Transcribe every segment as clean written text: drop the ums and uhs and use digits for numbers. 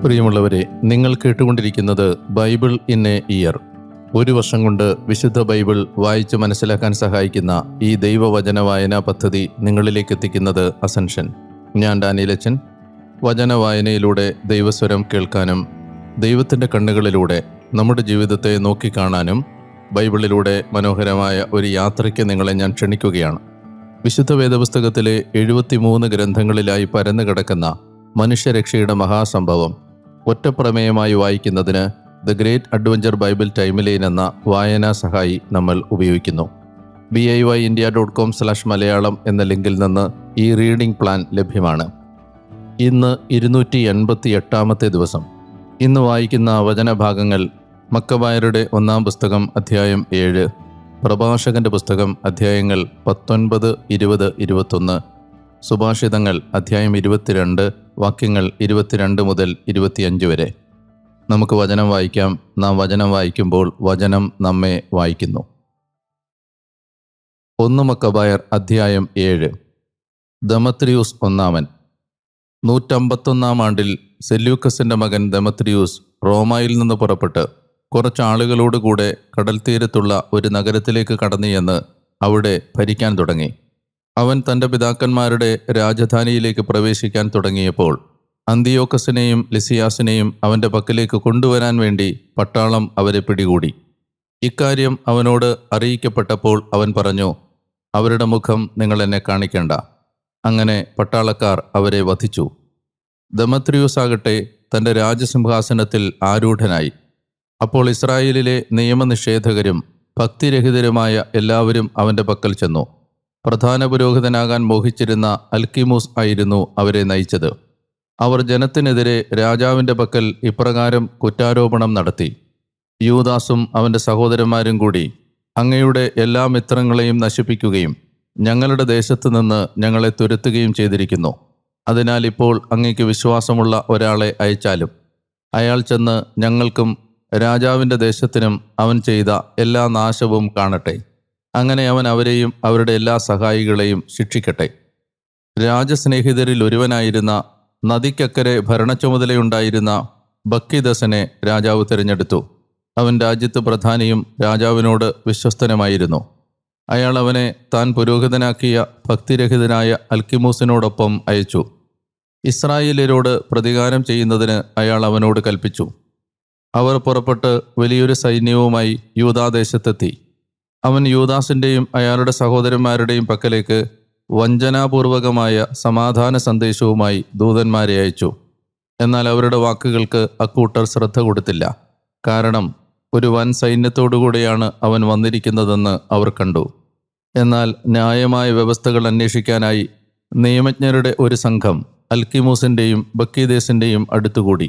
പ്രിയമുള്ളവരെ, നിങ്ങൾ കേട്ടുകൊണ്ടിരിക്കുന്നത് ബൈബിൾ ഇൻ എ ഇയർ. ഒരു വർഷം കൊണ്ട് വിശുദ്ധ ബൈബിൾ വായിച്ച് മനസ്സിലാക്കാൻ സഹായിക്കുന്ന ഈ ദൈവവചന വായനാ പദ്ധതി നിങ്ങളിലേക്ക് എത്തിക്കുന്നത് അസൻഷൻ. ഞാൻ ഡാനിയലച്ചൻ. വചന വായനയിലൂടെ ദൈവസ്വരം കേൾക്കാനും ദൈവത്തിൻ്റെ കണ്ണുകളിലൂടെ നമ്മുടെ ജീവിതത്തെ നോക്കിക്കാണാനും ബൈബിളിലൂടെ മനോഹരമായ ഒരു യാത്രയ്ക്ക് നിങ്ങളെ ഞാൻ ക്ഷണിക്കുകയാണ്. വിശുദ്ധ വേദപുസ്തകത്തിലെ 73 ഗ്രന്ഥങ്ങളിലായി പരന്നു കിടക്കുന്ന മനുഷ്യരക്ഷയുടെ മഹാസംഭവം ഒറ്റപ്രമേയമായി വായിക്കുന്നതിന് the great adventure Bible timeline എന്ന വായനാ സഹായി നമ്മൾ ഉപയോഗിക്കുന്നു. BIYindia.com/മലയാളം എന്ന ലിങ്കിൽ നിന്ന് ഈ റീഡിംഗ് പ്ലാൻ ലഭ്യമാണ്. ഇന്ന് 288-ാമത്തെ ദിവസം. ഇന്ന് വായിക്കുന്ന വചനഭാഗങ്ങൾ മക്കബായരുടെ 1-ാം പുസ്തകം അധ്യായം 7, പ്രഭാഷകന്റെ പുസ്തകം അധ്യായങ്ങൾ 19, 20, 21, സുഭാഷിതങ്ങൾ അധ്യായം 22, വാക്യങ്ങൾ 22 മുതൽ 25 വരെ. നമുക്ക് വചനം വായിക്കാം. നാം വചനം വായിക്കുമ്പോൾ വചനം നമ്മെ വായിക്കുന്നു. 1 മക്കബായർ അധ്യായം 7. ദമത്രിയൂസ് ഒന്നാമൻ. 151-ാം ആണ്ടിൽ സെല്യൂക്കസിന്റെ മകൻ ദമത്രിയൂസ് റോമായിൽ നിന്ന് പുറപ്പെട്ട് കുറച്ചാളുകളോടുകൂടെ കടൽ തീരത്തുള്ള ഒരു നഗരത്തിലേക്ക് കടന്നു ചെന്ന് അവിടെ ഭരിക്കാൻ തുടങ്ങി. അവൻ തൻ്റെ പിതാക്കന്മാരുടെ രാജധാനിയിലേക്ക് പ്രവേശിക്കാൻ തുടങ്ങിയപ്പോൾ അന്തിയോക്കസിനെയും ലിസിയാസിനെയും അവൻ്റെ പക്കലേക്ക് കൊണ്ടുവരാൻ വേണ്ടി പട്ടാളം അവരെ പിടികൂടി. ഇക്കാര്യം അവനോട് അറിയിക്കപ്പെട്ടപ്പോൾ അവൻ പറഞ്ഞു, അവരുടെ മുഖം നിങ്ങൾ എന്നെ കാണിക്കേണ്ട. അങ്ങനെ പട്ടാളക്കാർ അവരെ വധിച്ചു. ദമത്രിയൂസ് ആകട്ടെ തൻ്റെ രാജസിംഹാസനത്തിൽ ആരൂഢനായി. അപ്പോൾ ഇസ്രായേലിലെ നിയമനിഷേധകരും ഭക്തിരഹിതരുമായ എല്ലാവരും അവൻ്റെ പക്കൽ ചെന്നു. പ്രധാന പുരോഹിതനാകാൻ മോഹിച്ചിരുന്ന അൽക്കിമൂസ് ആയിരുന്നു അവരെ നയിച്ചത്. അവർ ജനത്തിനെതിരെ രാജാവിൻ്റെ പക്കൽ ഇപ്രകാരം കുറ്റാരോപണം നടത്തി: യൂദാസും അവൻ്റെ സഹോദരന്മാരും കൂടി അങ്ങയുടെ എല്ലാ മിത്രങ്ങളെയും നശിപ്പിക്കുകയും ഞങ്ങളുടെ ദേശത്ത് നിന്ന് ഞങ്ങളെ തുരത്തുകയും ചെയ്തിരിക്കുന്നു. അതിനാൽ ഇപ്പോൾ അങ്ങയ്ക്ക് വിശ്വാസമുള്ള ഒരാളെ അയച്ചാലും അയാൾ ചെന്ന് ഞങ്ങൾക്കും രാജാവിൻ്റെ ദേശത്തിനും അവൻ ചെയ്ത എല്ലാ നാശവും കാണട്ടെ. അങ്ങനെ അവൻ അവരെയും അവരുടെ എല്ലാ സഹായികളെയും ശിക്ഷിക്കട്ടെ. രാജസ്നേഹിതരിൽ ഒരുവനായിരുന്ന നദിക്കക്കരെ ഭരണച്ചുമതലയുണ്ടായിരുന്ന ബക്കിദസനെ രാജാവ് തിരഞ്ഞെടുത്തു. അവൻ രാജ്യത്ത് പ്രധാനിയും രാജാവിനോട് വിശ്വസ്തനുമായിരുന്നു. അയാൾ അവനെ താൻ പുരോഹിതനാക്കിയ ഭക്തിരഹിതനായ അൽക്കിമൂസിനോടൊപ്പം അയച്ചു. ഇസ്രായേല്യരോട് പ്രതികാരം ചെയ്യുന്നതിന് അയാൾ അവനോട് കൽപ്പിച്ചു. അവർ പുറപ്പെട്ട് വലിയൊരു സൈന്യവുമായി യൂദാദേശത്തെത്തി. അവൻ യൂദാസിൻ്റെയും അയാളുടെ സഹോദരന്മാരുടെയും പക്കലേക്ക് വഞ്ചനാപൂർവകമായ സമാധാന സന്ദേശവുമായി ദൂതന്മാരെ അയച്ചു. എന്നാൽ അവരുടെ വാക്കുകൾക്ക് അക്കൂട്ടർ ശ്രദ്ധ കൊടുത്തില്ല. കാരണം ഒരു വൻ സൈന്യത്തോടുകൂടിയാണ് അവൻ വന്നിരിക്കുന്നതെന്ന് അവർ കണ്ടു. എന്നാൽ ന്യായമായ വ്യവസ്ഥകൾ അന്വേഷിക്കാനായി നിയമജ്ഞരുടെ ഒരു സംഘം അൽക്കിമൂസിൻ്റെയും ബക്കീദേസിൻ്റെയും അടുത്തുകൂടി.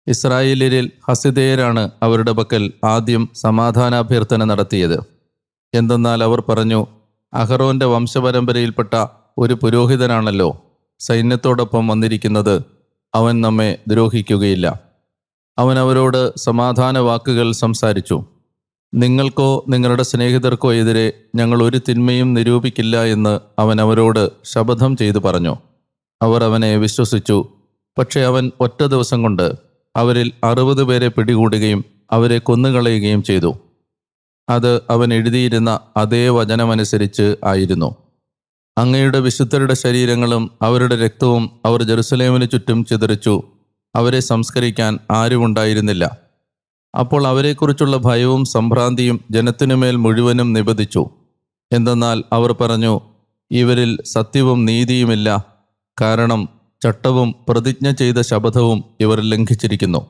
ഇസ്രായേലിൽ ഹസിദേയരാണ് അവരുടെ പക്കൽ ആദ്യം സമാധാനാഭ്യർത്ഥന നടത്തിയത്. എന്തെന്നാൽ അവർ പറഞ്ഞു, അഹറോന്റെ വംശപരമ്പരയിൽപ്പെട്ട ഒരു പുരോഹിതനാണല്ലോ സൈന്യത്തോടൊപ്പം വന്നിരിക്കുന്നത്. അവൻ നമ്മെ ദ്രോഹിക്കുകയില്ല. അവൻ അവരോട് സമാധാന വാക്കുകൾ സംസാരിച്ചു. നിങ്ങൾക്കോ നിങ്ങളുടെ സ്നേഹിതർക്കോ എതിരെ ഞങ്ങൾ ഒരു തിന്മയും നിരൂപിക്കില്ല എന്ന് അവൻ അവരോട് ശപഥം ചെയ്തു പറഞ്ഞു. അവർ അവനെ വിശ്വസിച്ചു. പക്ഷെ അവൻ ഒറ്റ ദിവസം കൊണ്ട് അവരിൽ 60 പേരെ പിടികൂടുകയും അവരെ കൊന്നുകളയുകയും ചെയ്തു. അത് അവൻ എഴുതിയിരുന്ന അതേ വചനമനുസരിച്ച് ആയിരുന്നു. അങ്ങയുടെ വിശുദ്ധരുടെ ശരീരങ്ങളും അവരുടെ രക്തവും അവർ ജെറുസലേമിന് ചുറ്റും ചിതറിച്ചു. അവരെ സംസ്കരിക്കാൻ ആരുമുണ്ടായിരുന്നില്ല. അപ്പോൾ അവരെക്കുറിച്ചുള്ള ഭയവും സംഭ്രാന്തിയും ജനത്തിനുമേൽ മുഴുവനും നിബദിച്ചു. എന്തെന്നാൽ അവർ പറഞ്ഞു, ഇവരിൽ സത്യവും നീതിയുമില്ല. കാരണം ചട്ടവും പ്രതിജ്ഞ ചെയ്ത ശപഥവും ഇവർ ലംഘിച്ചിരിക്കുന്നു.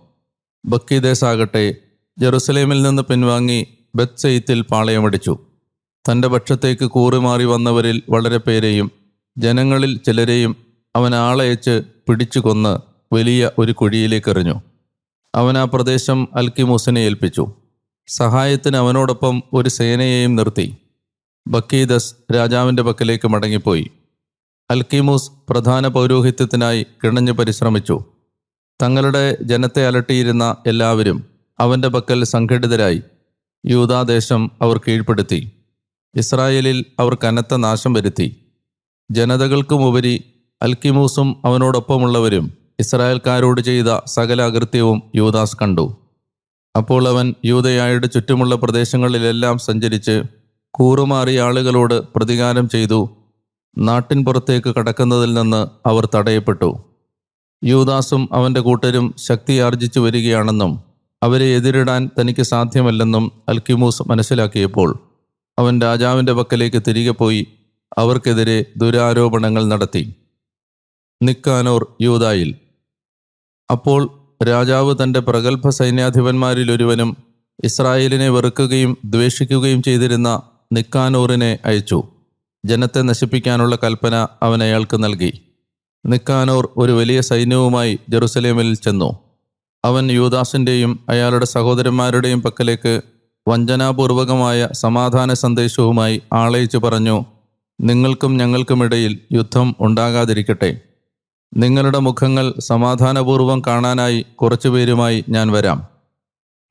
ബക്കീദേസാകട്ടെ ജെറുസലേമിൽ നിന്ന് പിൻവാങ്ങി ബത്സെയ്ത്തിൽ പാളയമടിച്ചു. തൻ്റെ പക്ഷത്തേക്ക് കൂറുമാറി വന്നവരിൽ വളരെ പേരെയും ജനങ്ങളിൽ ചിലരെയും അവൻ ആളയച്ച് പിടിച്ചു കൊന്ന് വലിയ ഒരു കുഴിയിലേക്ക് എറിഞ്ഞു. അവൻ ആ പ്രദേശം അൽക്കിമൂസിനെ ഏൽപ്പിച്ചു. സഹായത്തിന് അവനോടൊപ്പം ഒരു സേനയെയും നിർത്തി. ബക്കീദസ് രാജാവിൻ്റെ പക്കലേക്ക് മടങ്ങിപ്പോയി. അൽക്കിമൂസ് പ്രധാന പൗരോഹിത്യത്തിനായി കിണഞ്ഞു പരിശ്രമിച്ചു. തങ്ങളുടെ ജനത്തെ അലട്ടിയിരുന്ന എല്ലാവരും അവൻ്റെ പക്കൽ സംഘടിതരായി. യൂദാദേശം അവർ കീഴ്പ്പെടുത്തി. ഇസ്രായേലിൽ അവർ കനത്ത നാശം വരുത്തി. ജനതകൾക്കുമുപരി അൽക്കിമൂസും അവനോടൊപ്പമുള്ളവരും ഇസ്രായേൽക്കാരോട് ചെയ്ത സകല അകൃത്യവും യൂദാസ് കണ്ടു. അപ്പോൾ അവൻ യൂദയായുടെ ചുറ്റുമുള്ള പ്രദേശങ്ങളിലെല്ലാം സഞ്ചരിച്ച് കൂറുമാറിയ ആളുകളോട് പ്രതികാരം ചെയ്തു. നാട്ടിൻ പുറത്തേക്ക് കടക്കുന്നതിൽ നിന്ന് അവർ തടയപ്പെട്ടു. യൂദാസും അവൻ്റെ കൂട്ടരും ശക്തിയാർജിച്ചു വരികയാണെന്നും അവരെ എതിരിടാൻ തനിക്ക് സാധ്യമല്ലെന്നും അൽക്കിമൂസ് മനസ്സിലാക്കിയപ്പോൾ അവൻ രാജാവിൻ്റെ പക്കലേക്ക് തിരികെ പോയി അവർക്കെതിരെ ദുരാരോപണങ്ങൾ നടത്തി. നിക്കാനോർ യൂദായിൽ. അപ്പോൾ രാജാവ് തൻ്റെ പ്രഗത്ഭ സൈന്യാധിപന്മാരിലൊരുവനും ഇസ്രായേലിനെ വെറുക്കുകയും ദ്വേഷിക്കുകയും ചെയ്തിരുന്ന നിക്കാനോറിനെ അയച്ചു. ജനത്തെ നശിപ്പിക്കാനുള്ള കൽപ്പന അവൻ അയാൾക്ക് നൽകി. നിക്കാനോർ ഒരു വലിയ സൈന്യവുമായി ജെറുസലേമിൽ ചെന്നു. അവൻ യൂദാസിൻ്റെയും അയാളുടെ സഹോദരന്മാരുടെയും പക്കലേക്ക് വഞ്ചനാപൂർവകമായ സമാധാന സന്ദേശവുമായി ആളയച്ചു പറഞ്ഞു: നിങ്ങൾക്കും ഞങ്ങൾക്കുമിടയിൽ യുദ്ധം ഉണ്ടാകാതിരിക്കട്ടെ. നിങ്ങളുടെ മുഖങ്ങൾ സമാധാനപൂർവം കാണാനായി കുറച്ചുപേരുമായി ഞാൻ വരാം.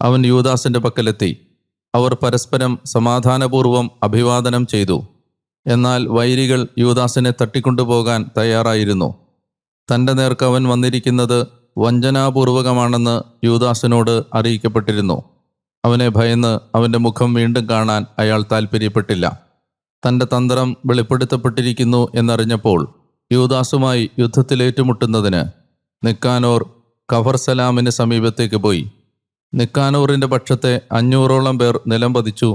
അവൻ യൂദാസിൻ്റെ പക്കലെത്തി. അവർ പരസ്പരം സമാധാനപൂർവം അഭിവാദനം ചെയ്തു. എന്നാൽ വൈരികൾ യൂദാസിനെ തട്ടിക്കൊണ്ടുപോകാൻ തയ്യാറായിരുന്നു. തൻ്റെ നേർക്ക് അവൻ വന്നിരിക്കുന്നത് വഞ്ചനാപൂർവകമാണെന്ന് യൂദാസിനോട് അറിയിക്കപ്പെട്ടിരുന്നു. അവനെ ഭയന്ന് അവൻ്റെ മുഖം വീണ്ടും കാണാൻ അയാൾ താൽപ്പര്യപ്പെട്ടില്ല. തൻ്റെ തന്ത്രം വെളിപ്പെടുത്തപ്പെട്ടിരിക്കുന്നു എന്നറിഞ്ഞപ്പോൾ യൂദാസുമായി യുദ്ധത്തിലേറ്റുമുട്ടുന്നതിന് നിക്കാനോർ കഫർസലാമിന് സമീപത്തേക്ക് പോയി. നിക്കാനോറിൻ്റെ പക്ഷത്തെ 500ഓളം പേർ നിലംപതിച്ചു.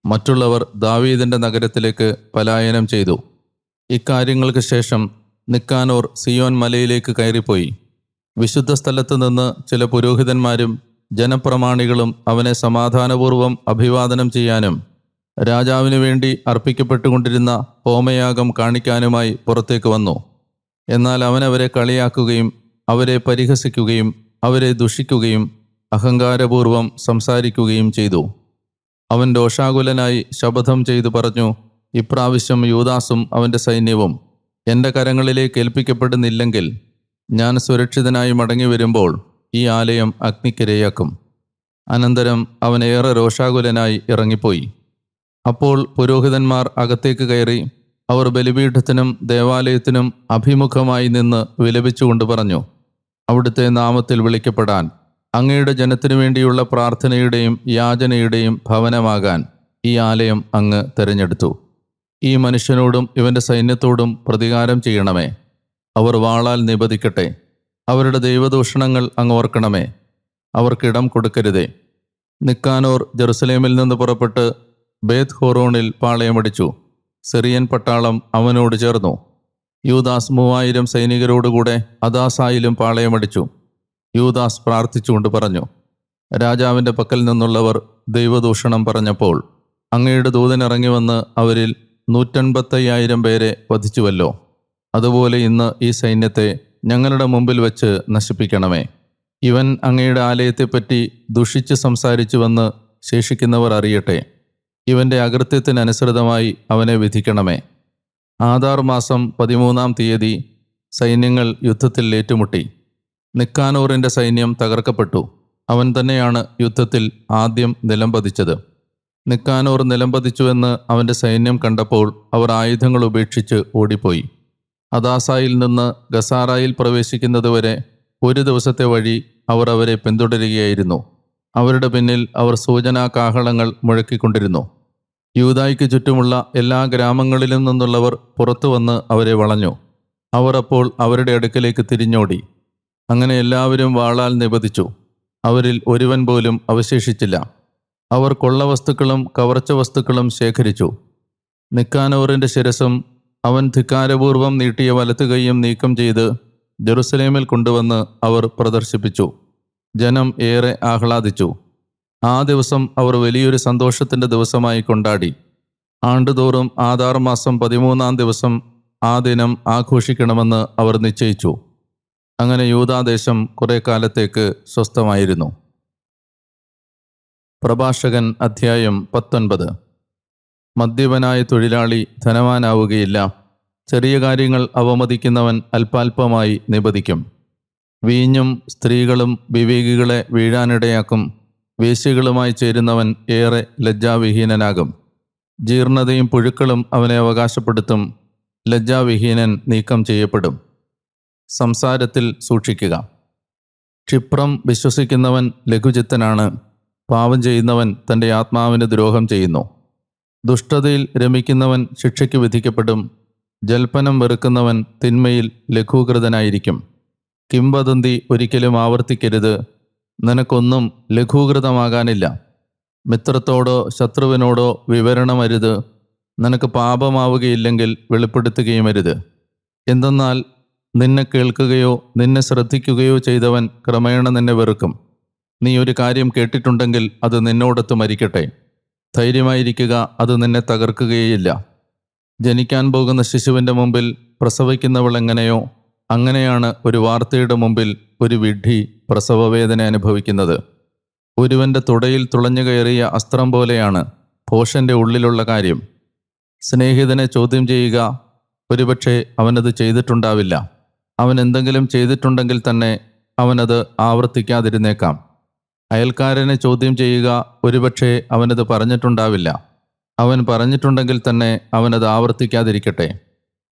മറ്റുള്ളവർ ദാവീദിൻ്റെ നഗരത്തിലേക്ക് പലായനം ചെയ്തു. ഇക്കാര്യങ്ങൾക്ക് ശേഷം നിക്കാനോർ സിയോൻ മലയിലേക്ക് കയറിപ്പോയി. വിശുദ്ധ സ്ഥലത്ത് നിന്ന് ചില പുരോഹിതന്മാരും ജനപ്രമാണികളും അവനെ സമാധാനപൂർവം അഭിവാദനം ചെയ്യാനും രാജാവിനു വേണ്ടി അർപ്പിക്കപ്പെട്ടുകൊണ്ടിരുന്ന ഹോമയാഗം കാണിക്കാനുമായി പുറത്തേക്ക് വന്നു. എന്നാൽ അവനവരെ കളിയാക്കുകയും അവരെ പരിഹസിക്കുകയും അവരെ ദുഷിക്കുകയും അഹങ്കാരപൂർവം സംസാരിക്കുകയും ചെയ്തു. അവൻ രോഷാകുലനായി ശപഥം ചെയ്തു പറഞ്ഞു: ഇപ്രാവശ്യം യൂദാസും അവൻ്റെ സൈന്യവും എൻ്റെ കരങ്ങളിലേക്ക് ഏൽപ്പിക്കപ്പെടുന്നില്ലെങ്കിൽ ഞാൻ സുരക്ഷിതനായി മടങ്ങി വരുമ്പോൾ ഈ ആലയം അഗ്നിക്കിരയാക്കും. അനന്തരം അവൻ ഏറെ രോഷാകുലനായി ഇറങ്ങിപ്പോയി. അപ്പോൾ പുരോഹിതന്മാർ അകത്തേക്ക് കയറി. അവർ ബലിപീഠത്തിനും ദേവാലയത്തിനും അഭിമുഖമായി നിന്ന് വിലപിച്ചുകൊണ്ട് പറഞ്ഞു: അവിടുത്തെ നാമത്തിൽ വിളിക്കപ്പെടാൻ അങ്ങയുടെ ജനത്തിനു വേണ്ടിയുള്ള പ്രാർത്ഥനയുടെയും യാചനയുടെയും ഭവനമാകാൻ ഈ ആലയം അങ്ങ് തിരഞ്ഞെടുത്തു. ഈ മനുഷ്യനോടും ഇവൻ്റെ സൈന്യത്തോടും പ്രതികാരം ചെയ്യണമേ. അവർ വാളാൽ നിബദിക്കട്ടെ. അവരുടെ ദൈവദൂഷണങ്ങൾ അങ്ങ് ഓർക്കണമേ. അവർക്കിടം കൊടുക്കരുതേ. നിക്കാനോർ ജെറുസലേമിൽ നിന്ന് പുറപ്പെട്ട് ബേത് ഹോറോണിൽ പാളയമടിച്ചു. സിറിയൻ പട്ടാളം അവനോട് ചേർന്നു. യൂദാസ് 3000 സൈനികരോടുകൂടെ അദാസായിലും പാളയമടിച്ചു. യൂദാസ് പ്രാർത്ഥിച്ചുകൊണ്ട് പറഞ്ഞു: രാജാവിൻ്റെ പക്കൽ നിന്നുള്ളവർ ദൈവദൂഷണം പറഞ്ഞപ്പോൾ അങ്ങയുടെ ദൂതനിറങ്ങി വന്ന് അവരിൽ 185,000 പേരെ വധിച്ചുവല്ലോ. അതുപോലെ ഇന്ന് ഈ സൈന്യത്തെ ഞങ്ങളുടെ മുമ്പിൽ വെച്ച് നശിപ്പിക്കണമേ. ഇവൻ അങ്ങയുടെ ആലയത്തെപ്പറ്റി ദുഷിച്ച് സംസാരിച്ചുവെന്ന് ശേഷിക്കുന്നവർ അറിയട്ടെ. ഇവൻ്റെ അകൃത്യത്തിനനുസൃതമായി അവനെ വിധിക്കണമേ. ആദാർ മാസം 13-ാം തീയതി സൈന്യങ്ങൾ യുദ്ധത്തിൽ ഏറ്റുമുട്ടി. നിക്കാനോറിൻ്റെ സൈന്യം തകർക്കപ്പെട്ടു. അവൻ തന്നെയാണ് യുദ്ധത്തിൽ ആദ്യം നിലംപതിച്ചത്. നിക്കാനോർ നിലംപതിച്ചുവെന്ന് അവൻ്റെ സൈന്യം കണ്ടപ്പോൾ അവർ ആയുധങ്ങൾ ഉപേക്ഷിച്ച് ഓടിപ്പോയി. അദാസായിൽ നിന്ന് ഗസാറായിൽ പ്രവേശിക്കുന്നതുവരെ 1 ദിവസത്തെ വഴി അവർ അവരെ പിന്തുടരുകയായിരുന്നു. അവരുടെ പിന്നിൽ അവർ സൂചനാകാഹളങ്ങൾ മുഴക്കിക്കൊണ്ടിരുന്നു. യൂദായ്ക്ക് ചുറ്റുമുള്ള എല്ലാ ഗ്രാമങ്ങളിലും നിന്നുള്ളവർ പുറത്തു വന്ന് അവരെ വളഞ്ഞു. അവർ അപ്പോൾ അവരുടെ അടുക്കലേക്ക് തിരിഞ്ഞോടി. അങ്ങനെ എല്ലാവരും വാളാൽ നിബദിച്ചു. അവരിൽ ഒരുവൻ പോലും അവശേഷിച്ചില്ല. അവർ കൊള്ളവസ്തുക്കളും കവർച്ച വസ്തുക്കളും ശേഖരിച്ചു. നിക്കാനോറിൻ്റെ ശിരസും അവൻ ധിക്കാരപൂർവം നീട്ടിയ വലത്തുകൈയും നീക്കം ചെയ്ത് ജെറുസലേമിൽ കൊണ്ടുവന്ന് അവർ പ്രദർശിപ്പിച്ചു. ജനം ഏറെ ആഹ്ലാദിച്ചു. ആ ദിവസം അവർ വലിയൊരു സന്തോഷത്തിൻ്റെ ദിവസമായി കൊണ്ടാടി. ആണ്ടുതോറും ആദാർ മാസം 13-ാം ദിവസം ആ ദിനം ആഘോഷിക്കണമെന്ന് അവർ നിശ്ചയിച്ചു. അങ്ങനെ യൂദാദേശം കുറെ കാലത്തേക്ക് സ്വസ്ഥമായിരുന്നു. പ്രഭാഷകൻ അധ്യായം 19. മദ്യപനായ തൊഴിലാളി ധനവാനാവുകയില്ല. ചെറിയ കാര്യങ്ങൾ അവമതിക്കുന്നവൻ അല്പാൽപമായി നിബദിക്കും. വീഞ്ഞും സ്ത്രീകളും വിവേകികളെ വീഴാനിടയാക്കും. വേശ്യകളുമായി ചേരുന്നവൻ ഏറെ ലജ്ജാവിഹീനനാകും. ജീർണതയും പുഴുക്കളും അവനെ അവകാശപ്പെടുത്തും. ലജ്ജാവിഹീനൻ നീക്കം ചെയ്യപ്പെടും. സംസാരത്തിൽ സൂക്ഷിക്കുക. ക്ഷിപ്രം വിശ്വസിക്കുന്നവൻ ലഘുചിത്തനാണ്. പാപം ചെയ്യുന്നവൻ തൻ്റെ ആത്മാവിന് ദ്രോഹം ചെയ്യുന്നു. ദുഷ്ടതയിൽ രമിക്കുന്നവൻ ശിക്ഷയ്ക്ക് വിധിക്കപ്പെടും. ജൽപ്പനം വെറുക്കുന്നവൻ തിന്മയിൽ ലഘൂകൃതനായിരിക്കും. കിംവദന്തി ഒരിക്കലും ആവർത്തിക്കരുത്. നിനക്കൊന്നും ലഘൂകൃതമാകാനില്ല. മിത്രത്തോടോ ശത്രുവിനോടോ വിവരണമരുത്. നിനക്ക് പാപമാവുകയില്ലെങ്കിൽ വെളിപ്പെടുത്തുകയുമരുത്. എന്തെന്നാൽ നിന്നെ കേൾക്കുകയോ നിന്നെ ശ്രദ്ധിക്കുകയോ ചെയ്തവൻ ക്രമേണ നിന്നെ വെറുക്കും. നീ ഒരു കാര്യം കേട്ടിട്ടുണ്ടെങ്കിൽ അത് നിന്നോടൊത്ത് മരിക്കട്ടെ. ധൈര്യമായിരിക്കുക, അത് നിന്നെ തകർക്കുകയില്ല. ജനിക്കാൻ പോകുന്ന ശിശുവിൻ്റെ മുമ്പിൽ പ്രസവിക്കുന്നവൾ എങ്ങനെയോ അങ്ങനെയാണ് ഒരു വാർത്തയുടെ മുമ്പിൽ ഒരു വിഡ്ഢി പ്രസവവേദന അനുഭവിക്കുന്നത്. ഒരുവൻ്റെ തുടയിൽ തുളഞ്ഞു കയറിയ അസ്ത്രം പോലെയാണ് ഭോഷൻ്റെ ഉള്ളിലുള്ള കാര്യം. സ്നേഹിതനെ ചോദ്യം ചെയ്യുക. ഒരുപക്ഷെ അവനത് ചെയ്തിട്ടുണ്ടാവില്ല. അവൻ എന്തെങ്കിലും ചെയ്തിട്ടുണ്ടെങ്കിൽ തന്നെ അവനത് ആവർത്തിക്കാതിരുന്നേക്കാം. അയൽക്കാരനെ ചോദ്യം ചെയ്യുക. ഒരുപക്ഷെ അവനത് പറഞ്ഞിട്ടുണ്ടാവില്ല. അവൻ പറഞ്ഞിട്ടുണ്ടെങ്കിൽ തന്നെ അവനത് ആവർത്തിക്കാതിരിക്കട്ടെ.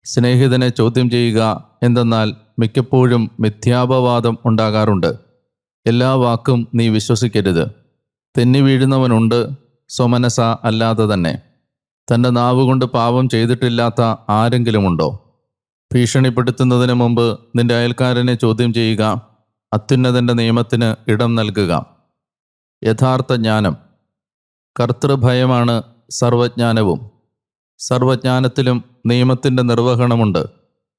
സ്നേഹിതനെ ചോദ്യം ചെയ്യുക. എന്തെന്നാൽ മിക്കപ്പോഴും മിഥ്യാപവാദം ഉണ്ടാകാറുണ്ട്. എല്ലാ വാക്കും നീ വിശ്വസിക്കരുത്. തെന്നി വീഴുന്നവനുണ്ട്, സ്വമനസ അല്ലാതെ തന്നെ. തൻ്റെ നാവുകൊണ്ട് പാപം ചെയ്തിട്ടില്ലാത്ത ആരെങ്കിലുമുണ്ടോ? ഭീഷണിപ്പെടുത്തുന്നതിന് മുമ്പ് നിന്റെ അയൽക്കാരനെ ചോദ്യം ചെയ്യുക. അത്യുന്നതൻ്റെ നിയമത്തിന് ഇടം നൽകുക. യഥാർത്ഥ ജ്ഞാനം. കർത്തൃഭയമാണ് സർവജ്ഞാനവും. സർവജ്ഞാനത്തിലും നിയമത്തിൻ്റെ നിർവഹണമുണ്ട്.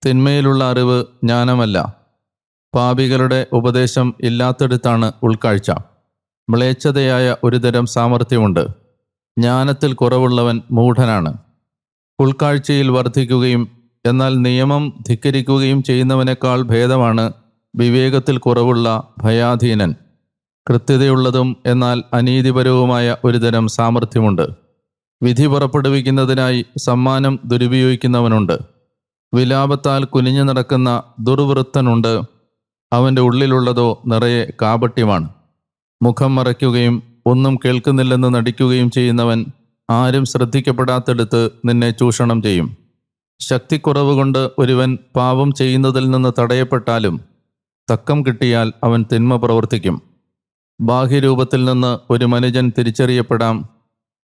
തിന്മയിലുള്ള അറിവ് ജ്ഞാനമല്ല. പാപികളുടെ ഉപദേശം ഇല്ലാത്തിടത്താണ് ഉൾക്കാഴ്ച. മ്ലേച്ഛതയായ ഒരുതരം സാമർഥ്യമുണ്ട്. ജ്ഞാനത്തിൽ കുറവുള്ളവൻ മൂഢനാണ്. ഉൾക്കാഴ്ചയിൽ വർദ്ധിക്കുകയും എന്നാൽ നിയമം ധിക്കരിക്കുകയും ചെയ്യുന്നവനേക്കാൾ ഭേദമാണ് വിവേകത്തിൽ കുറവുള്ള ഭയാധീനൻ. കൃത്യതയുള്ളതും എന്നാൽ അനീതിപരവുമായ ഒരുതരം സാമർഥ്യമുണ്ട്. വിധി പുറപ്പെടുവിക്കുന്നതിനായി സമ്മാനം ദുരുപയോഗിക്കുന്നവനുണ്ട്. വിലാപത്താൽ കുനിഞ്ഞു നടക്കുന്ന ദുർവൃത്തനുണ്ട്. അവൻ്റെ ഉള്ളിലുള്ളതോ നിറയെ കാപട്യമാണ്. മുഖം മറയ്ക്കുകയും ഒന്നും കേൾക്കുന്നില്ലെന്ന് നടിക്കുകയും ചെയ്യുന്നവൻ ആരും ശ്രദ്ധിക്കപ്പെടാത്തിടത്ത് നിന്നെ ചൂഷണം ചെയ്യും. ശക്തിക്കുറവ് കൊണ്ട് ഒരുവൻ പാപം ചെയ്യുന്നതിൽ നിന്ന് തടയപ്പെട്ടാലും തക്കം കിട്ടിയാൽ അവൻ തിന്മ പ്രവർത്തിക്കും. ബാഹ്യരൂപത്തിൽ നിന്ന് ഒരു മനുഷ്യൻ തിരിച്ചറിയപ്പെടാം.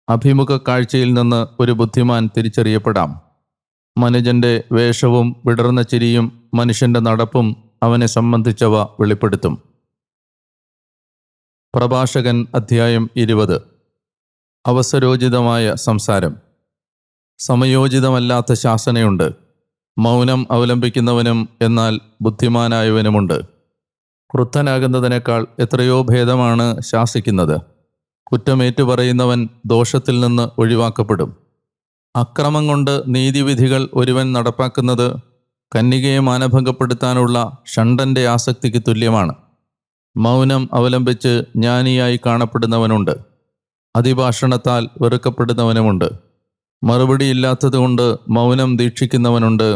അഭിമുഖ കാഴ്ചയിൽ നിന്ന് ഒരു ബുദ്ധിമാൻ തിരിച്ചറിയപ്പെടാം. മനുഷ്യൻ്റെ വേഷവും വിടർന്ന ചിരിയും മനുഷ്യൻ്റെ നടപ്പും അവനെ സംബന്ധിച്ചവ വെളിപ്പെടുത്തും. പ്രഭാഷകൻ അധ്യായം 20. അവസരോചിതമായ സംസാരം. സമയോചിതമല്ലാത്ത ശാസനയുണ്ട്. മൗനം അവലംബിക്കുന്നവനും എന്നാൽ ബുദ്ധിമാനായവനുമുണ്ട്. ക്രുദ്ധനാകുന്നതിനേക്കാൾ എത്രയോ ഭേദമാണ് ശാസിക്കുന്നത്. കുറ്റമേറ്റു പറയുന്നവൻ ദോഷത്തിൽ നിന്ന് ഒഴിവാക്കപ്പെടും. അക്രമം കൊണ്ട് നീതിവിധികൾ ഒരുവൻ നടപ്പാക്കുന്നത് കന്യകയെ മാനഭംഗപ്പെടുത്താനുള്ള ഷണ്ടൻ്റെ ആസക്തിക്ക് തുല്യമാണ്. മൗനം അവലംബിച്ച് ജ്ഞാനിയായി കാണപ്പെടുന്നവനുണ്ട്. അതിഭാഷണത്താൽ വെറുക്കപ്പെടുന്നവനുമുണ്ട്. മറുപടിയില്ലാത്തതുകൊണ്ട് മൗനം ദീക്ഷിക്കുന്നവനുണ്ട്.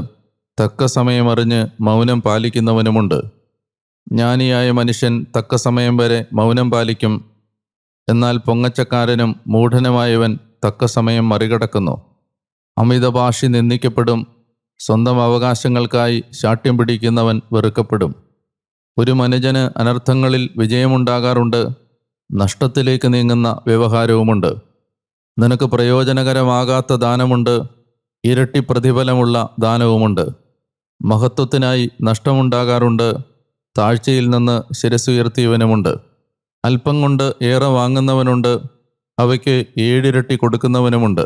തക്ക സമയമറിഞ്ഞ് മൗനം പാലിക്കുന്നവനുമുണ്ട്. ജ്ഞാനിയായ മനുഷ്യൻ തക്ക സമയം വരെ മൗനം പാലിക്കും. എന്നാൽ പൊങ്ങച്ചക്കാരനും മൂഢനുമായവൻ തക്ക സമയം മറികടക്കുന്നു. അമിതഭാഷി നിന്ദിക്കപ്പെടും. സ്വന്തം അവകാശങ്ങൾക്കായി ശാഠ്യം പിടിക്കുന്നവൻ വെറുക്കപ്പെടും. ഒരു മനുഷ്യന് അനർത്ഥങ്ങളിൽ വിജയമുണ്ടാകാറുണ്ട്. നഷ്ടത്തിലേക്ക് നീങ്ങുന്ന വ്യവഹാരവുമുണ്ട്. നിനക്ക് പ്രയോജനകരമാകാത്ത ദാനമുണ്ട്. ഇരട്ടി പ്രതിഫലമുള്ള ദാനവുമുണ്ട്. മഹത്വത്തിനായി നഷ്ടമുണ്ടാകാറുണ്ട്. താഴ്ചയിൽ നിന്ന് ശിരസ്സുയർത്തിയവനുമുണ്ട്. അല്പം കൊണ്ട് ഏറെ വാങ്ങുന്നവനുണ്ട്. അവയ്ക്ക് 7 ഇരട്ടി കൊടുക്കുന്നവനുമുണ്ട്.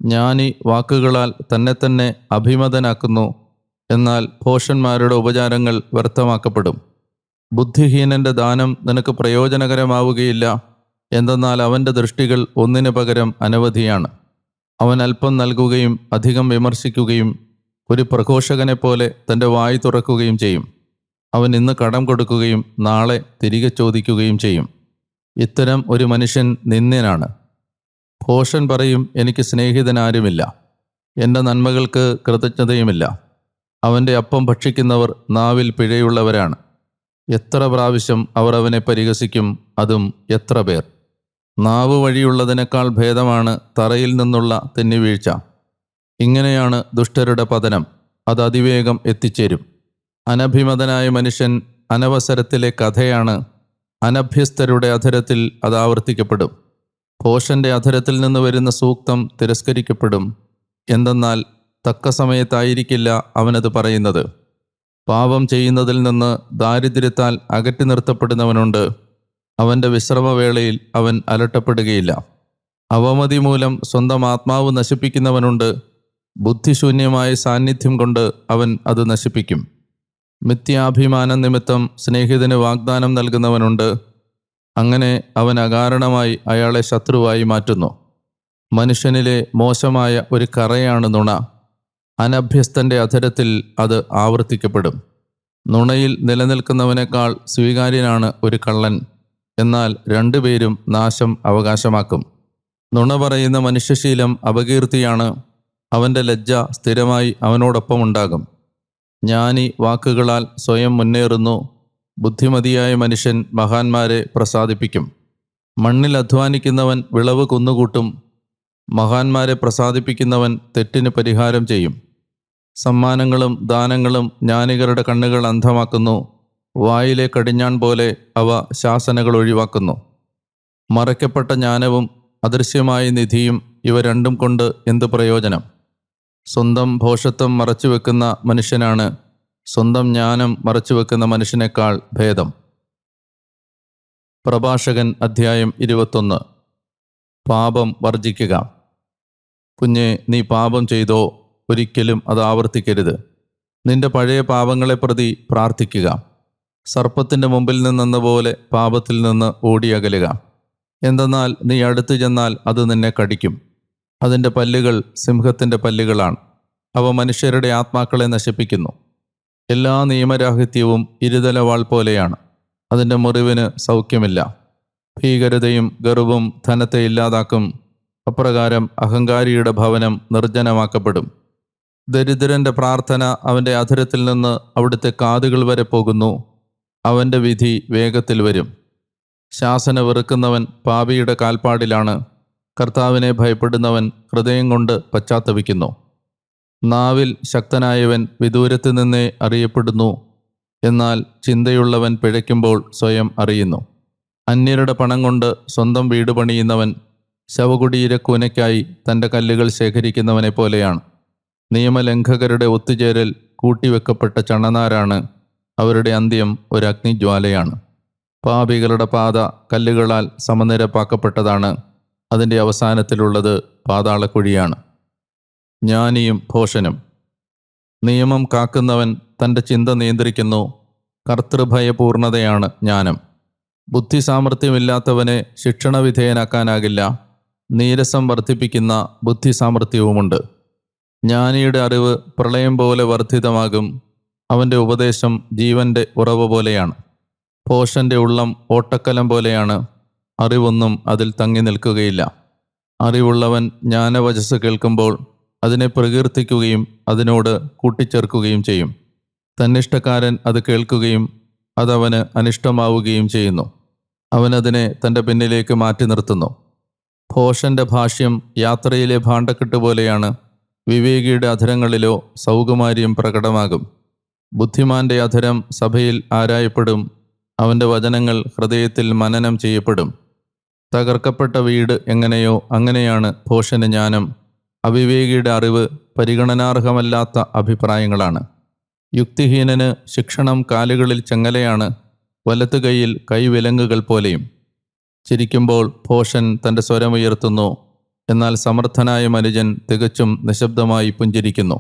ജ്ഞാനി വാക്കുകളാൽ തന്നെ അഭിമതനാക്കുന്നു. എന്നാൽ ഭോഷന്മാരുടെ ഉപചാരങ്ങൾ വ്യർത്ഥമാക്കപ്പെടും. ബുദ്ധിഹീനൻ്റെ ദാനം നിനക്ക് പ്രയോജനകരമാവുകയില്ല. എന്തെന്നാൽ അവൻ്റെ ദൃഷ്ടികൾ ഒന്നിനു പകരം അനവധിയാണ്. അവൻ അല്പം നൽകുകയും അധികം വിമർശിക്കുകയും ഒരു പ്രഘോഷകനെപ്പോലെ തൻ്റെ വായ് തുറക്കുകയും ചെയ്യും. അവൻ ഇന്ന് കടം കൊടുക്കുകയും നാളെ തിരികെ ചോദിക്കുകയും ചെയ്യും. ഇത്തരം ഒരു മനുഷ്യൻ നിന്ദ്യനാണ്. ഭോഷൻ പറയും, എനിക്ക് സ്നേഹിതനാരുമില്ല, എൻ്റെ നന്മകൾക്ക് കൃതജ്ഞതയുമില്ല. അവൻ്റെ അപ്പം ഭക്ഷിക്കുന്നവർ നാവിൽ പിഴയുള്ളവരാണ്. എത്ര പ്രാവശ്യം അവർ അവനെ പരിഹസിക്കും, അതും എത്ര പേർ. നാവ് വഴിയുള്ളതിനേക്കാൾ ഭേദമാണ് തറയിൽ നിന്നുള്ള തെന്നിവീഴ്ച. ഇങ്ങനെയാണ് ദുഷ്ടരുടെ പതനം. അത് അതിവേഗം എത്തിച്ചേരും. അനഭിമതനായ മനുഷ്യൻ അനവസരത്തിലെ കഥയാണ്. അനഭ്യസ്തരുടെ അധരത്തിൽ അത് ആവർത്തിക്കപ്പെടും. ഭോഷന്റെ അധരത്തിൽ നിന്ന് വരുന്ന സൂക്തം തിരസ്കരിക്കപ്പെടും. എന്തെന്നാൽ തക്ക സമയത്തായിരിക്കില്ല അവനത് പറയുന്നത്. പാപം ചെയ്യുന്നതിൽ നിന്ന് ദാരിദ്ര്യത്താൽ അകറ്റി നിർത്തപ്പെടുന്നവനുണ്ട്. അവൻ്റെ വിശ്രമവേളയിൽ അവൻ അലട്ടപ്പെടുകയില്ല. അവമതി മൂലം സ്വന്തം ആത്മാവ് നശിപ്പിക്കുന്നവനുണ്ട്. ബുദ്ധിശൂന്യമായ സാന്നിധ്യം കൊണ്ട് അവൻ അത് നശിപ്പിക്കും. മിഥ്യാഭിമാനം നിമിത്തം സ്നേഹിതന് വാഗ്ദാനം നൽകുന്നവനുണ്ട്. അങ്ങനെ അവൻ അകാരണമായി അയാളെ ശത്രുവായി മാറ്റുന്നു. മനുഷ്യനിലെ മോശമായ ഒരു കറയാണ് നുണ. അനഭ്യസ്തൻ്റെ അധരത്തിൽ അത് ആവർത്തിക്കപ്പെടും. നുണയിൽ നിലനിൽക്കുന്നവനേക്കാൾ സ്വീകാര്യനാണ് ഒരു കള്ളൻ. എന്നാൽ രണ്ടുപേരും നാശം അവകാശമാക്കും. നുണ പറയുന്ന മനുഷ്യശീലം അപകീർത്തിയാണ്. അവൻ്റെ ലജ്ജ സ്ഥിരമായി അവനോടൊപ്പമുണ്ടാകും. ജ്ഞാനി വാക്കുകളാൽ സ്വയം മുന്നേറുന്നു. ബുദ്ധിമതിയായ മനുഷ്യൻ മഹാന്മാരെ പ്രസാദിപ്പിക്കും. മണ്ണിൽ അധ്വാനിക്കുന്നവൻ വിളവ് കുന്നുകൂട്ടും. മഹാന്മാരെ പ്രസാദിപ്പിക്കുന്നവൻ തെറ്റിന് പരിഹാരം ചെയ്യും. സമ്മാനങ്ങളും ദാനങ്ങളും ജ്ഞാനികളുടെ കണ്ണുകൾ അന്ധമാക്കുന്നു. വായിലെ കടിഞ്ഞാൺ പോലെ അവ ശാസനകൾ ഒഴിവാക്കുന്നു. മറയ്ക്കപ്പെട്ട ജ്ഞാനവും അദൃശ്യമായ നിധിയും ഇവ രണ്ടും കൊണ്ട് എന്ത് പ്രയോജനം? സ്വന്തം ഭോഷത്വം മറച്ചുവെക്കുന്ന മനുഷ്യനാണ് സ്വന്തം ജ്ഞാനം മറച്ചുവെക്കുന്ന മനുഷ്യനേക്കാൾ ഭേദം. പ്രഭാഷകൻ അധ്യായം 21. പാപം വർജിക്കുക. കുഞ്ഞെ, നീ പാപം ചെയ്തോ? ഒരിക്കലും അത് ആവർത്തിക്കരുത്. നിന്റെ പഴയ പാപങ്ങളെ പ്രതി പ്രാർത്ഥിക്കുക. സർപ്പത്തിൻ്റെ മുമ്പിൽ നിന്നെന്ന പോലെ പാപത്തിൽ നിന്ന് ഓടിയകലുക. എന്തെന്നാൽ നീ അടുത്തു ചെന്നാൽ അത് നിന്നെ കടിക്കും. അതിൻ്റെ പല്ലുകൾ സിംഹത്തിൻ്റെ പല്ലുകളാണ്. അവ മനുഷ്യരുടെ ആത്മാക്കളെ നശിപ്പിക്കുന്നു. എല്ലാ നിയമരാഹിത്യവും ഇരുതലവാൾ പോലെയാണ്. അതിൻ്റെ മുറിവിന് സൗഖ്യമില്ല. ഭീകരതയും ഗർവ്വും ധനത്തെ ഇല്ലാതാക്കും. അപ്രകാരം അഹങ്കാരിയുടെ ഭവനം നിർജ്ജനമാക്കപ്പെടും. ദരിദ്രൻ്റെ പ്രാർത്ഥന അവൻ്റെ അധരത്തിൽ നിന്ന് അവിടുത്തെ കാതുകൾ വരെ പോകുന്നു. അവൻ്റെ വിധി വേഗത്തിൽ വരും. ശാസന വെറുക്കുന്നവൻ പാപിയുടെ കാൽപ്പാടിലാണ്. കർത്താവിനെ ഭയപ്പെടുന്നവൻ ഹൃദയം കൊണ്ട് പശ്ചാത്തപിക്കുന്നു. നാവിൽ ശക്തനായവൻ വിദൂരത്തു നിന്നേ അറിയപ്പെടുന്നു. എന്നാൽ ചിന്തയുള്ളവൻ പിഴയ്ക്കുമ്പോൾ സ്വയം അറിയുന്നു. അന്യരുടെ പണം കൊണ്ട് സ്വന്തം വീട് പണിയുന്നവൻ ശവകുടീരക്കൂനയ്ക്കായി തൻ്റെ കല്ലുകൾ ശേഖരിക്കുന്നവനെ പോലെയാണ്. നിയമലംഘകരുടെ ഒത്തുചേരൽ കൂട്ടിവെക്കപ്പെട്ട ചണനാരാണ്. അവരുടെ അന്ത്യം ഒരു അഗ്നിജ്വാലയാണ്. പാപികളുടെ പാത കല്ലുകളാൽ സമനിരപ്പാക്കപ്പെട്ടതാണ്. അതിൻ്റെ അവസാനത്തിലുള്ളത് പാതാളക്കുഴിയാണ്. ജ്ഞാനിയും ഭോഷനും. നിയമം കാക്കുന്നവൻ തൻ്റെ ചിന്ത നിയന്ത്രിക്കുന്നു. കർത്തൃഭയപൂർണതയാണ് ജ്ഞാനം. ബുദ്ധിസാമർഥ്യമില്ലാത്തവനെ ശിക്ഷണവിധേയനാക്കാനാകില്ല. നീരസം വർദ്ധിപ്പിക്കുന്ന ബുദ്ധിസാമർഥ്യവുമുണ്ട്. ജ്ഞാനിയുടെ അറിവ് പ്രളയം പോലെ വർദ്ധിതമാകും. അവൻ്റെ ഉപദേശം ജീവൻ്റെ ഉറവ് പോലെയാണ്. ഭോഷൻ്റെ ഉള്ളം ഓട്ടക്കലം പോലെയാണ്. അറിവൊന്നും അതിൽ തങ്ങി നിൽക്കുകയില്ല. അറിവുള്ളവൻ ജ്ഞാനവചസ് കേൾക്കുമ്പോൾ അതിനെ പ്രകീർത്തിക്കുകയും അതിനോട് കൂട്ടിച്ചേർക്കുകയും ചെയ്യും. തന്നിഷ്ടക്കാരൻ അത് കേൾക്കുകയും അതവന് അനിഷ്ടമാവുകയും ചെയ്യുന്നു. അവനതിനെ തൻ്റെ പിന്നിലേക്ക് മാറ്റി നിർത്തുന്നു. ഭോഷൻ്റെ ഭാഷ്യം യാത്രയിലെ ഭാണ്ഡക്കെട്ട് പോലെയാണ്. വിവേകിയുടെ അധരങ്ങളിലോ സൗകുമാര്യം പ്രകടമാകും. ബുദ്ധിമാന്റെ അധരം സഭയിൽ ആരായപ്പെടും. അവൻ്റെ വചനങ്ങൾ ഹൃദയത്തിൽ മനനം ചെയ്യപ്പെടും. തകർക്കപ്പെട്ട വീട് എങ്ങനെയോ അങ്ങനെയാണ് ഭോഷന് ജ്ഞാനം. അവിവേകിയുടെ അറിവ് പരിഗണനാർഹമല്ലാത്ത അഭിപ്രായങ്ങളാണ്. യുക്തിഹീനന് ശിക്ഷണം കാലുകളിൽ ചെങ്ങലയാണ്, വലത്തുകൈയിൽ കൈവിലങ്ങുകൾ പോലെയും. ചിരിക്കുമ്പോൾ ഭോഷൻ തൻ്റെ സ്വരമുയർത്തുന്നു. എന്നാൽ സമർത്ഥനായ മനുജൻ തികച്ചും നിശബ്ദമായി പുഞ്ചിരിക്കുന്നു.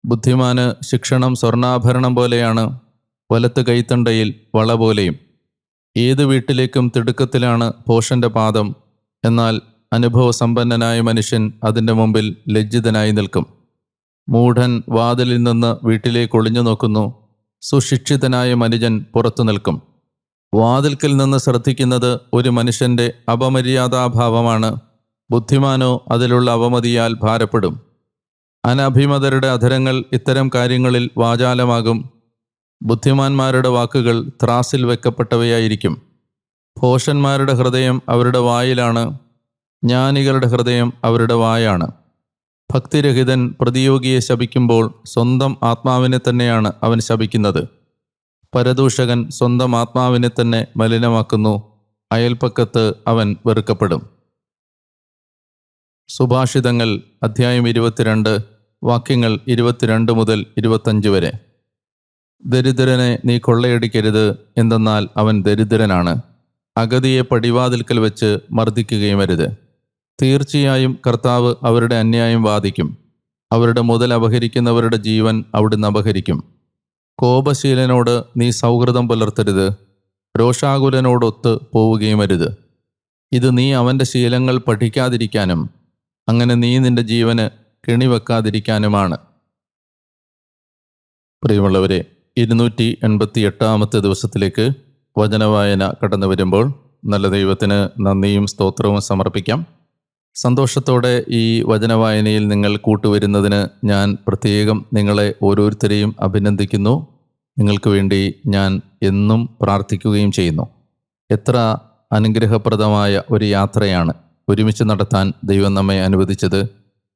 ബുദ്ധിമാന് ശിക്ഷണം സ്വർണ്ണാഭരണം പോലെയാണ്, വലത്ത് കൈത്തണ്ടയിൽ വള പോലെയും. ഏത് വീട്ടിലേക്കും തിടുക്കത്തിലാണ് ഭോഷന്റെ പാദം. എന്നാൽ അനുഭവസമ്പന്നനായ മനുഷ്യൻ അതിൻ്റെ മുമ്പിൽ ലജ്ജിതനായി നിൽക്കും. മൂഢൻ വാതിലിൽ നിന്ന് വീട്ടിലേക്ക് ഒളിഞ്ഞു നോക്കുന്നു. സുശിക്ഷിതനായ മനുജൻ പുറത്തു നിൽക്കും. വാതിൽക്കൽ നിന്ന് ശ്രദ്ധിക്കുന്നത് ഒരു മനുഷ്യൻ്റെ അപമര്യാദാഭാവമാണ്. ബുദ്ധിമാനോ അതിലുള്ള അവമതിയാൽ ഭാരപ്പെടും. അനഭിമതരുടെ അധരങ്ങൾ ഇത്തരം കാര്യങ്ങളിൽ വാചാലമാകും. ബുദ്ധിമാന്മാരുടെ വാക്കുകൾ ത്രാസിൽ വെക്കപ്പെട്ടവയായിരിക്കും. ഭോഷന്മാരുടെ ഹൃദയം അവരുടെ വായിലാണ്, ജ്ഞാനികളുടെ ഹൃദയം അവരുടെ വായാണ്. ഭക്തിരഹിതൻ പ്രതിയോഗിയെ ശപിക്കുമ്പോൾ സ്വന്തം ആത്മാവിനെ തന്നെയാണ് അവൻ ശപിക്കുന്നത്. പരദൂഷകൻ സ്വന്തം ആത്മാവിനെ തന്നെ മലിനമാക്കുന്നു. അയൽപ്പക്കത്ത് അവൻ വെറുക്കപ്പെടും. സുഭാഷിതങ്ങൾ അധ്യായം 22 വാക്യങ്ങൾ 22 മുതൽ 25 വരെ. ദരിദ്രനെ നീ കൊള്ളയടിക്കരുത്, എന്തെന്നാൽ അവൻ ദരിദ്രനാണ്. അഗതിയെ പടിവാതിൽക്കൽ വെച്ച് മർദ്ദിക്കുകയുമരുത്. തീർച്ചയായും കർത്താവ് അവരുടെ അന്യായം വാദിക്കും. അവരുടെ മുതൽ അപഹരിക്കുന്നവരുടെ ജീവൻ അവിടുന്ന് അപഹരിക്കും. കോപശീലനോട് നീ സൗഹൃദം പുലർത്തരുത്, രോഷാകുലനോടൊത്ത് പോവുകയുമരുത്. ഇത് നീ അവൻ്റെ ശീലങ്ങൾ പഠിക്കാതിരിക്കാനും അങ്ങനെ നീ നിന്റെ ജീവന് കെണിവെക്കാതിരിക്കാനുമാണ്. പ്രിയമുള്ളവരെ, 288 ദിവസത്തിലേക്ക് വചനവായന കടന്നു വരുമ്പോൾ നല്ല ദൈവത്തിന് നന്ദിയും സ്തോത്രവും സമർപ്പിക്കാം. സന്തോഷത്തോടെ ഈ വചനവായനയിൽ നിങ്ങൾ കൂട്ടുവരുന്നതിന് ഞാൻ പ്രത്യേകം നിങ്ങളെ ഓരോരുത്തരെയും അഭിനന്ദിക്കുന്നു. നിങ്ങൾക്ക് വേണ്ടി ഞാൻ എന്നും പ്രാർത്ഥിക്കുകയും ചെയ്യുന്നു. എത്ര അനുഗ്രഹപ്രദമായ ഒരു യാത്രയാണ് ഒരുമിച്ച് നടത്താൻ ദൈവം നമ്മെ അനുവദിച്ചത്.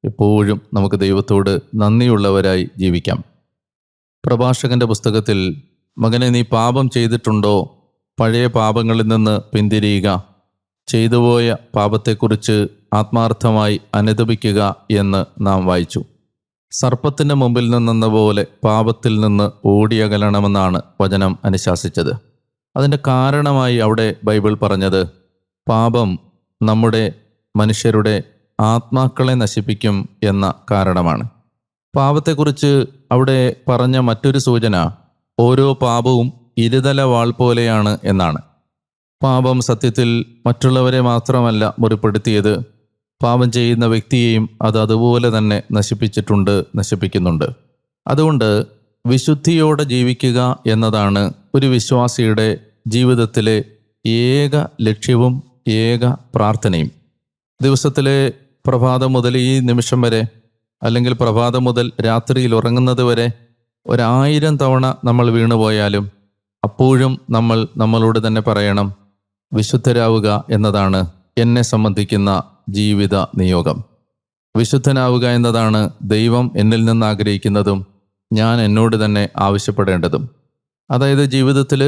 എപ്പോഴും നമുക്ക് ദൈവത്തോട് നന്ദിയുള്ളവരായി ജീവിക്കാം. പ്രഭാഷകന്റെ പുസ്തകത്തിൽ, മകനെ നീ പാപം ചെയ്തിട്ടുണ്ടോ? പഴയ പാപങ്ങളിൽ നിന്ന് പിന്തിരിയുക, ചെയ്തുപോയ പാപത്തെക്കുറിച്ച് ആത്മാർത്ഥമായി അനുതപിക്കുക എന്ന് നാം വായിച്ചു. സർപ്പത്തിൻ്റെ മുമ്പിൽ നിന്നെന്ന പോലെ പാപത്തിൽ നിന്ന് ഓടിയകലണമെന്നാണ് വചനം അനുശാസിച്ചത്. അതിൻ്റെ കാരണമായി അവിടെ ബൈബിൾ പറഞ്ഞത് പാപം നമ്മുടെ മനുഷ്യരുടെ ആത്മാക്കളെ നശിപ്പിക്കും എന്ന കാരണമാണ്. പാപത്തെക്കുറിച്ച് അവിടെ പറഞ്ഞ മറ്റൊരു സൂചന ഓരോ പാപവും ഇരുതല വാൾ പോലെയാണ് എന്നാണ്. പാപം സത്യത്തിൽ മറ്റുള്ളവരെ മാത്രമല്ല മുറിപ്പെടുത്തിയത്, പാപം ചെയ്യുന്ന വ്യക്തിയെയും അത് അതുപോലെ തന്നെ നശിപ്പിക്കുന്നുണ്ട്. അതുകൊണ്ട് വിശുദ്ധിയോടെ ജീവിക്കുക എന്നതാണ് ഒരു വിശ്വാസിയുടെ ജീവിതത്തിലെ ഏക ലക്ഷ്യവും ഏക പ്രാർത്ഥനയും. ദിവസത്തിലെ പ്രഭാതം മുതൽ ഈ നിമിഷം വരെ, അല്ലെങ്കിൽ പ്രഭാതം മുതൽ രാത്രിയിൽ ഉറങ്ങുന്നത് വരെ 1000 തവണ നമ്മൾ വീണുപോയാലും അപ്പോഴും നമ്മൾ നമ്മളോട് തന്നെ പറയണം, വിശുദ്ധരാവുക എന്നതാണ് എന്നെ സംബന്ധിക്കുന്ന ജീവിത നിയോഗം. വിശുദ്ധനാവുക എന്നതാണ് ദൈവം എന്നിൽ നിന്ന് ആഗ്രഹിക്കുന്നതും ഞാൻ എന്നോട് തന്നെ ആവശ്യപ്പെടേണ്ടതും. അതായത് ജീവിതത്തിൽ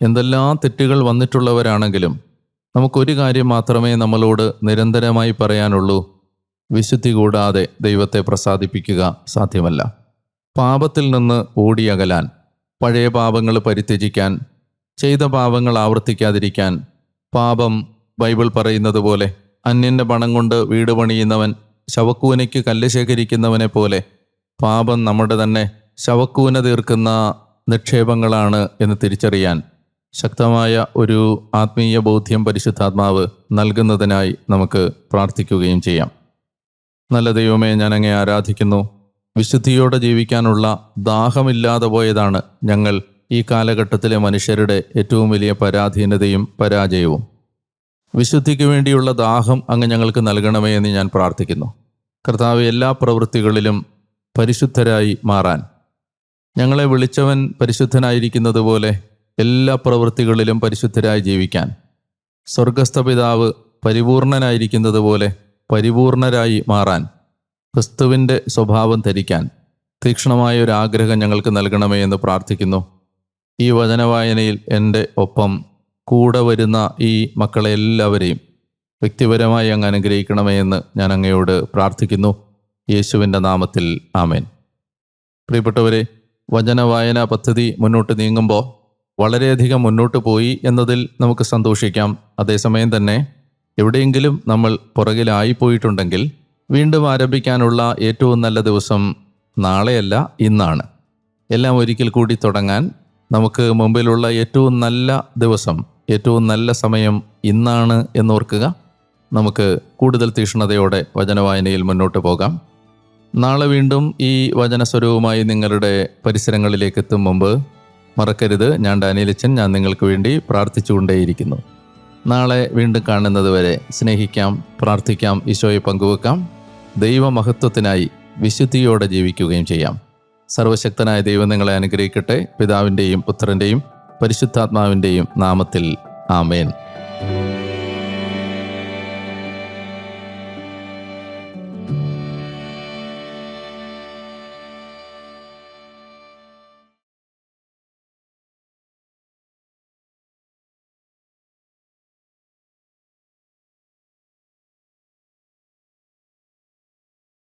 എന്തെല്ലാം തെറ്റുകൾ വന്നിട്ടുള്ളവരാണെങ്കിലും നമുക്കൊരു കാര്യം മാത്രമേ നമ്മളോട് നിരന്തരമായി പറയാനുള്ളൂ: വിശുദ്ധി കൂടാതെ ദൈവത്തെ പ്രസാദിപ്പിക്കുക സാധ്യമല്ല. പാപത്തിൽ നിന്ന് ഓടിയകലാൻ, പഴയ പാപങ്ങൾ പരിത്യജിക്കാൻ, ചെയ്ത പാപങ്ങൾ ആവർത്തിക്കാതിരിക്കാൻ, പാപം ബൈബിൾ പറയുന്നത് പോലെ അന്യൻ്റെ പണം കൊണ്ട് വീട് പണിയുന്നവൻ ശവക്കൂനയ്ക്ക് കല്ല് ശേഖരിക്കുന്നവനെ പോലെ പാപം നമ്മുടെ തന്നെ ശവക്കൂന തീർക്കുന്ന നിക്ഷേപങ്ങളാണ് എന്ന് തിരിച്ചറിയാൻ ശക്തമായ ഒരു ആത്മീയ ബോധ്യം പരിശുദ്ധാത്മാവ് നൽകുന്നതിനായി നമുക്ക് പ്രാർത്ഥിക്കുകയും ചെയ്യാം. നല്ല ദൈവമേ, ഞാൻ അങ്ങേ ആരാധിക്കുന്നു. വിശുദ്ധിയോടെ ജീവിക്കാനുള്ള ദാഹമില്ലാതെ പോയതാണ് ഞങ്ങൾ ഈ കാലഘട്ടത്തിലെ മനുഷ്യരുടെ ഏറ്റവും വലിയ പരാധീനതയും പരാജയവും. വിശുദ്ധിക്ക് വേണ്ടിയുള്ള ദാഹം അങ്ങ് ഞങ്ങൾക്ക് നൽകണമേ എന്ന് ഞാൻ പ്രാർത്ഥിക്കുന്നു. കർത്താവ്, എല്ലാ പ്രവൃത്തികളിലും പരിശുദ്ധരായി മാറാൻ, ഞങ്ങളെ വിളിച്ചവൻ പരിശുദ്ധനായിരിക്കുന്നത് പോലെ എല്ലാ പ്രവൃത്തികളിലും പരിശുദ്ധരായി ജീവിക്കാൻ, സ്വർഗസ്ഥ പിതാവ് പരിപൂർണനായിരിക്കുന്നത് പോലെ പരിപൂർണരായി മാറാൻ, ക്രിസ്തുവിൻ്റെ സ്വഭാവം ധരിക്കാൻ തീക്ഷ്ണമായ ഒരു ആഗ്രഹം ഞങ്ങൾക്ക് നൽകണമേ എന്ന് പ്രാർത്ഥിക്കുന്നു. ഈ വചനവായനയിൽ എൻ്റെ ഒപ്പം കൂടെ വരുന്ന ഈ മക്കളെ എല്ലാവരെയും വ്യക്തിപരമായി അങ്ങ് അനുഗ്രഹിക്കണമേ എന്ന് ഞാൻ അങ്ങയോട് പ്രാർത്ഥിക്കുന്നു. യേശുവിൻ്റെ നാമത്തിൽ ആമേൻ. പ്രിയപ്പെട്ടവരെ, വചനവായന പദ്ധതി മുന്നോട്ട് നീങ്ങുമ്പോൾ വളരെയധികം മുന്നോട്ട് പോയി എന്നതിൽ നമുക്ക് സന്തോഷിക്കാം. അതേസമയം തന്നെ എവിടെയെങ്കിലും നമ്മൾ പുറകിലായിപ്പോയിട്ടുണ്ടെങ്കിൽ വീണ്ടും ആരംഭിക്കാനുള്ള ഏറ്റവും നല്ല ദിവസം നാളെയല്ല, ഇന്നാണ്. എല്ലാം ഒരിക്കൽ കൂടി തുടങ്ങാൻ നമുക്ക് മുമ്പിലുള്ള ഏറ്റവും നല്ല ദിവസം, ഏറ്റവും നല്ല സമയം ഇന്നാണ് എന്നോർക്കുക. നമുക്ക് കൂടുതൽ തീക്ഷ്ണതയോടെ വചനവായനയിൽ മുന്നോട്ട് പോകാം. നാളെ വീണ്ടും ഈ വചനസ്വരവുമായി നിങ്ങളുടെ പരിസരങ്ങളിലേക്ക് എത്തും മുമ്പ് മറക്കരുത്, ഞാൻ ഡാനിയലച്ചൻ, ഞാൻ നിങ്ങൾക്ക് വേണ്ടി പ്രാർത്ഥിച്ചുകൊണ്ടേയിരിക്കുന്നു. നാളെ വീണ്ടും കാണുന്നത് വരെ സ്നേഹിക്കാം, പ്രാർത്ഥിക്കാം, ഈശോയെ പങ്കുവെക്കാം, ദൈവമഹത്വത്തിനായി വിശുദ്ധിയോടെ ജീവിക്കുകയും ചെയ്യാം. സർവശക്തനായ ദൈവം നിങ്ങളെ അനുഗ്രഹിക്കട്ടെ. പിതാവിൻ്റെയും പുത്രൻ്റെയും പരിശുദ്ധാത്മാവിൻ്റെയും നാമത്തിൽ ആമേൻ.